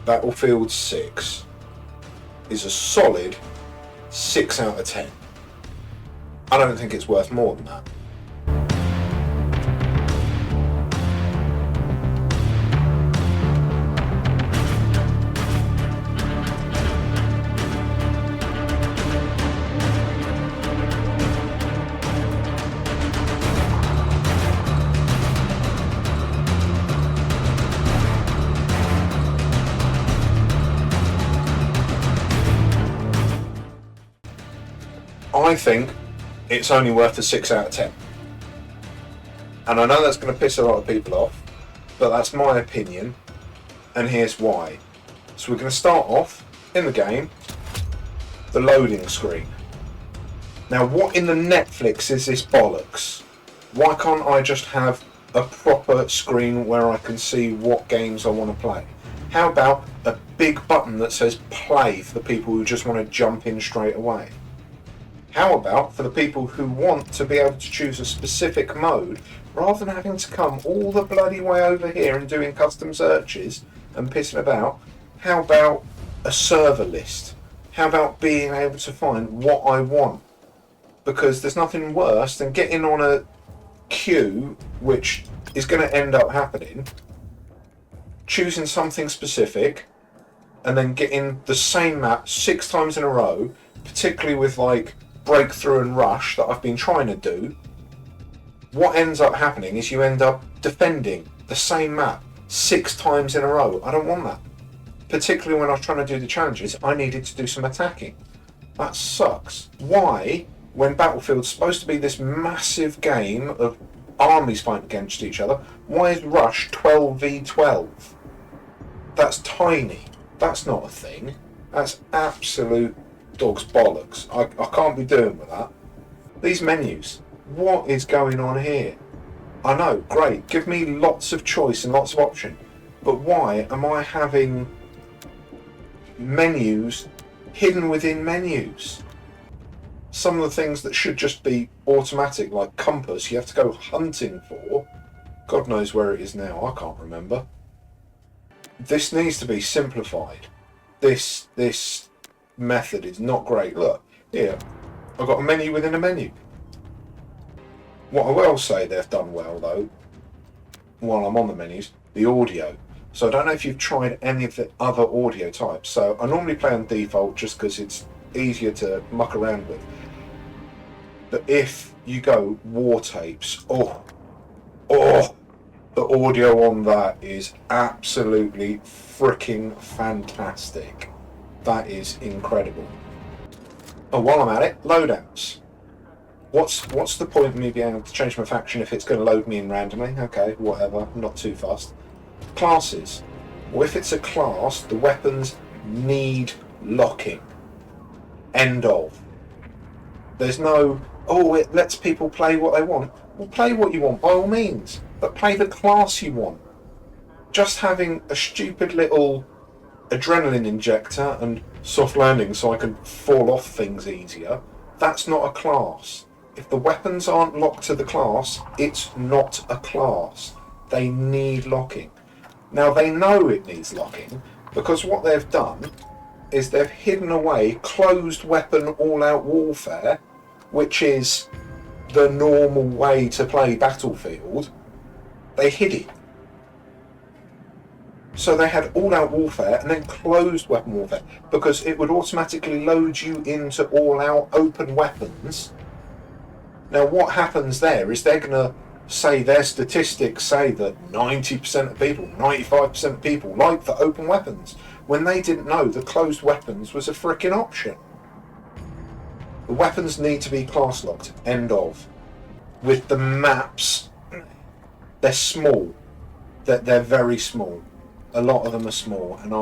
Battlefield 6 is a solid 6 out of 10. I don't think it's worth more than that. I think it's only worth a 6 out of 10. And I know that's going to piss a lot of people off, but that's my opinion, and here's why. So we're going to start off in the game, the loading screen. Now, what in the Netflix is this bollocks? Why can't I just have a proper screen where I can see what games I want to play? How about a big button that says play for the people who just want to jump in straight away? How about for the people who want to be able to choose a specific mode rather than having to come all the bloody way over here and doing custom searches and pissing about? How about a server list? How about being able to find what I want? Because there's nothing worse than getting on a queue, which is going to end up happening, choosing something specific, and then getting the same map 6 times in a row, particularly with like Breakthrough and Rush that I've been trying to do. What ends up happening is you end up defending the same map 6 times in a row. I don't want that. Particularly when I was trying to do the challenges, I needed to do some attacking. That sucks. Why, when Battlefield's supposed to be this massive game of armies fighting against each other, why is Rush 12v12? That's tiny. That's not a thing. That's absolute dog's bollocks. I can't be doing with that. These menus, what is going on here? I know, great, give me lots of choice and lots of option, but why am I having menus hidden within menus? Some of the things that should just be automatic, like compass, you have to go hunting for. God knows where it is now, I can't remember. This needs to be simplified. This method is not great. Look, here, I've got a menu within a menu. What I will say they've done well, though, while I'm on the menus, the audio. So I don't know if you've tried any of the other audio types. So I normally play on default just because it's easier to muck around with. But if you go war tapes, the audio on that is absolutely freaking fantastic. That is incredible. Oh, while I'm at it, loadouts. What's the point of me being able to change my faction if it's going to load me in randomly? Okay, whatever, not too fast. Classes. Well, if it's a class, the weapons need locking. End of. There's no, it lets people play what they want. Well, play what you want by all means, but play the class you want. Just having a stupid little adrenaline injector and soft landing so I can fall off things easier, that's not a class. If the weapons aren't locked to the class, it's not a class. They need locking. Now they know it needs locking because what they've done is they've hidden away closed weapon all-out warfare, which is the normal way to play Battlefield. They hid it. So they had all-out warfare and then closed weapon warfare because it would automatically load you into all-out open weapons. Now what happens there is they're going to say their statistics say that 90% of people, 95% of people like the open weapons when they didn't know the closed weapons was a frickin' option. The weapons need to be class locked, end of. With the maps, they're small. They're very small. A lot of them are small, and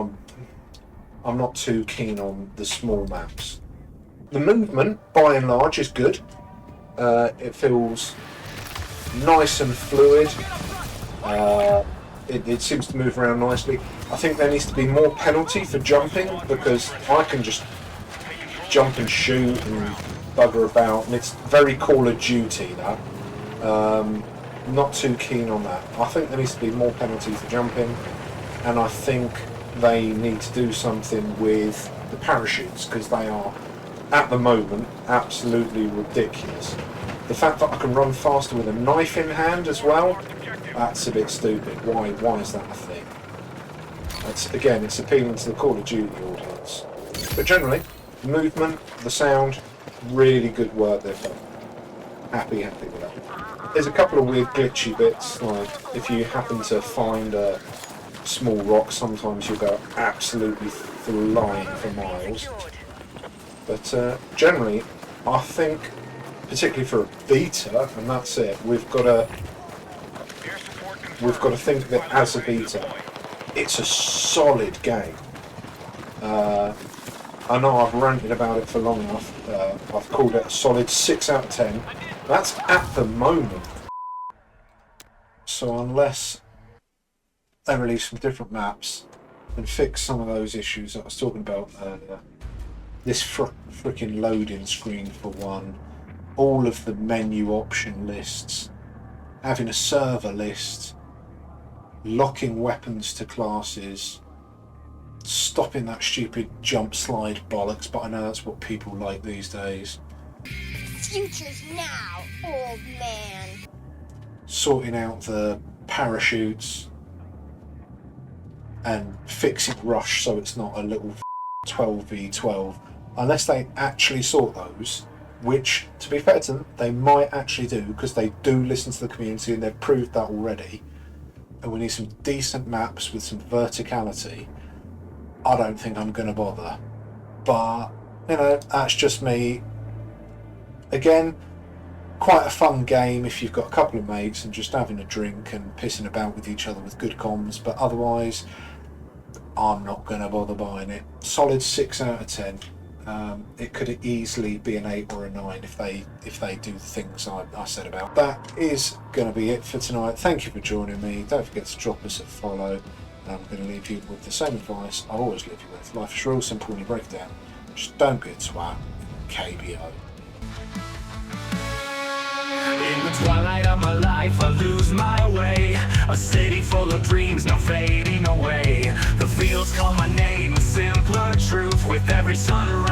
I'm not too keen on the small maps. The movement, by and large, is good. It feels nice and fluid. It seems to move around nicely. I think there needs to be more penalty for jumping because I can just jump and shoot and bugger about, and it's very Call of Duty that. Not too keen on that. I think there needs to be more penalty for jumping, and I think they need to do something with the parachutes, because they are, at the moment, absolutely ridiculous. The fact that I can run faster with a knife in hand as well, that's a bit stupid. Why is that a thing? Again, it's appealing to the Call of Duty audience. But generally, the movement, the sound, really good work they've done. Happy with that. There's a couple of weird glitchy bits, like if you happen to find a small rock, sometimes you'll go absolutely flying for miles. But generally, I think, particularly for a beta, and that's it, we've got to think of it as a beta. It's a solid game. I know I've ranted about it for long enough. I've called it a solid 6 out of 10. That's at the moment. So unless they release some different maps and fix some of those issues that I was talking about earlier, this freaking loading screen for one, all of the menu option lists, having a server list, locking weapons to classes, stopping that stupid jump slide bollocks, but I know that's what people like these days. Future's now, old man. Sorting out the parachutes and fixing Rush so it's not a little 12v12, unless they actually sort those, which, to be fair to them, they might actually do, because they do listen to the community and they've proved that already. And we need some decent maps with some verticality. I don't think I'm going to bother. But, you know, that's just me. Again, quite a fun game if you've got a couple of mates and just having a drink and pissing about with each other with good comms, but otherwise, I'm not going to bother buying it. Solid 6 out of 10. It could easily be an 8 or a 9 if they do the things I said about. That is going to be it for tonight. Thank you for joining me. Don't forget to drop us a follow. I'm going to leave you with the same advice I always leave you with. Life is real simple when you break it down. Just don't be a twat. KBO. In the twilight of my life, I lose my way. A city full of dreams, no fading away. The fields call my name, a simpler truth. With every sunrise